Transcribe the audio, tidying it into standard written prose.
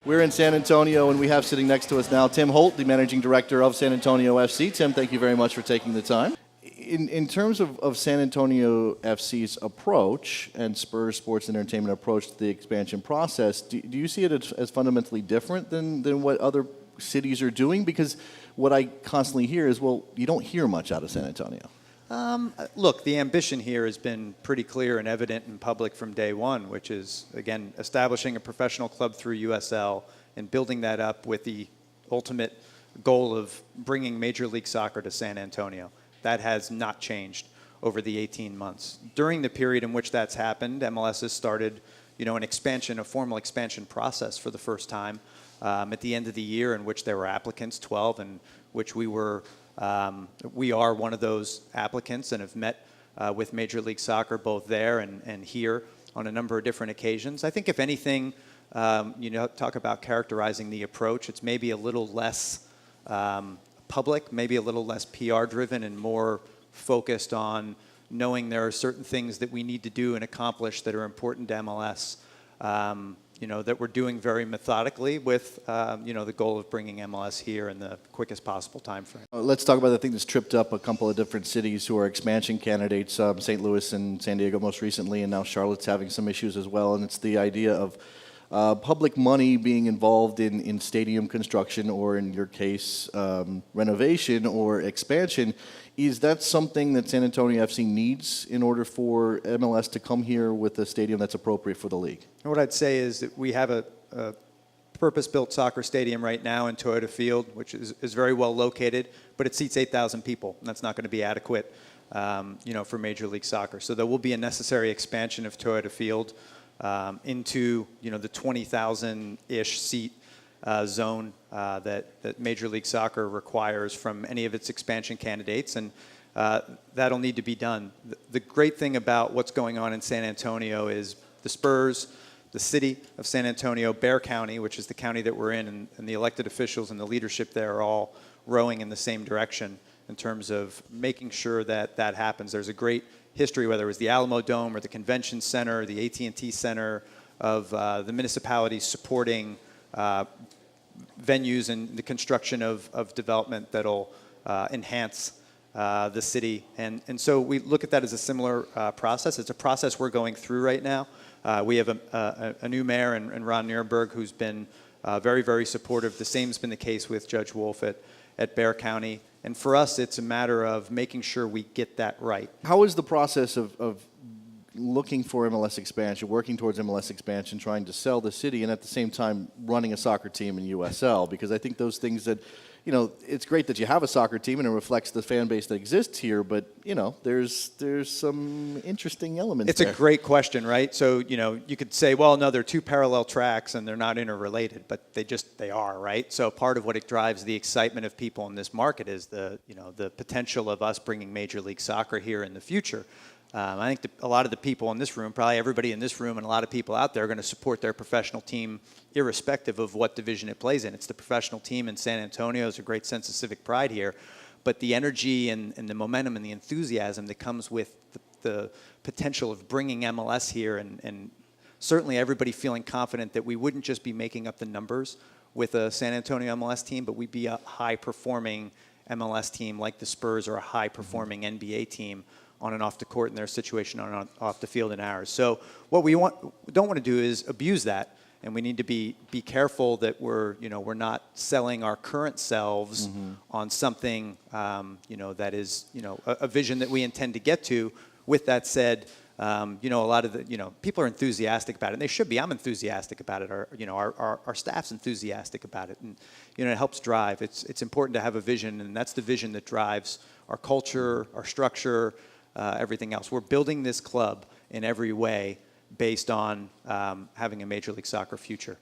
We're in San Antonio, and we have sitting next to us now Tim Holt, the managing director of San Antonio FC. Tim, thank you very much for taking the time. In terms of San Antonio FC's approach and Spurs Sports and Entertainment approach to the expansion process, do you see it as fundamentally different than what other cities are doing? Because what I constantly hear is, well, you don't hear much out of San Antonio. Look, the ambition here has been pretty clear and evident in public from day one, which is, again, establishing a professional club through USL and building that up with the ultimate goal of bringing Major League Soccer to San Antonio. That has not changed over the 18 months. During the period in which that's happened, MLS has started, a formal expansion process for the first time at the end of the year, in which there were applicants, 12, and which we are one of those applicants and have met with Major League Soccer both there and here on a number of different occasions. I think if anything, talk about characterizing the approach, it's maybe a little less public, maybe a little less PR driven and more focused on knowing there are certain things that we need to do and accomplish that are important to MLS, that we're doing very methodically with, the goal of bringing MLS here in the quickest possible time frame. Let's talk about the thing that's tripped up a couple of different cities who are expansion candidates, St. Louis and San Diego most recently, and now Charlotte's having some issues as well, and it's the idea of public money being involved in stadium construction, or in your case, renovation or expansion. Is that something that San Antonio FC needs in order for MLS to come here with a stadium that's appropriate for the league? And what I'd say is that we have a purpose-built soccer stadium right now in Toyota Field, which is very well located, but it seats 8,000 people, and that's not going to be adequate, for Major League Soccer. So there will be a necessary expansion of Toyota Field into the 20,000-ish seat zone that Major League Soccer requires from any of its expansion candidates, and that'll need to be done. The great thing about what's going on in San Antonio is the Spurs, the city of San Antonio, Bexar County, which is the county that we're in, and the elected officials and the leadership there are all rowing in the same direction in terms of making sure that that happens. There's a great history, whether it was the Alamo Dome or the Convention Center, the AT&T Center, of the municipalities supporting venues and the construction of development that'll enhance the city. And so we look at that as a similar process. It's a process we're going through right now. We have a new mayor in Ron Nierenberg who's been very, very supportive. The same's been the case with Judge Wolf at Bexar County. And for us, it's a matter of making sure we get that right. How is the process of looking for MLS expansion, working towards MLS expansion, trying to sell the city, and at the same time running a soccer team in USL? Because I think those things that, it's great that you have a soccer team and it reflects the fan base that exists here, but, there's some interesting elements It's there. a great question, right? So, you could say, well, no, they're two parallel tracks and they're not interrelated, but they are, right? So part of what it drives the excitement of people in this market is the potential of us bringing Major League Soccer here in the future. I think a lot of the people in this room, probably everybody in this room and a lot of people out there, are going to support their professional team irrespective of what division it plays in. It's the professional team in San Antonio. There's a great sense of civic pride here. But the energy and the momentum and the enthusiasm that comes with the potential of bringing MLS here, and certainly everybody feeling confident that we wouldn't just be making up the numbers with a San Antonio MLS team, but we'd be a high-performing MLS team like the Spurs, or a high-performing NBA team on and off the court in their situation, on and off the field in ours. So what we don't want to do is abuse that, and we need to be careful that we're not selling our current selves on something that is a vision that we intend to get to. With that said, a lot of the people are enthusiastic about it, and they should be. I'm enthusiastic about it. Our staff's enthusiastic about it, and it helps drive. It's important to have a vision, and that's the vision that drives our culture, our structure, everything else. We're building this club in every way based on having a Major League Soccer future.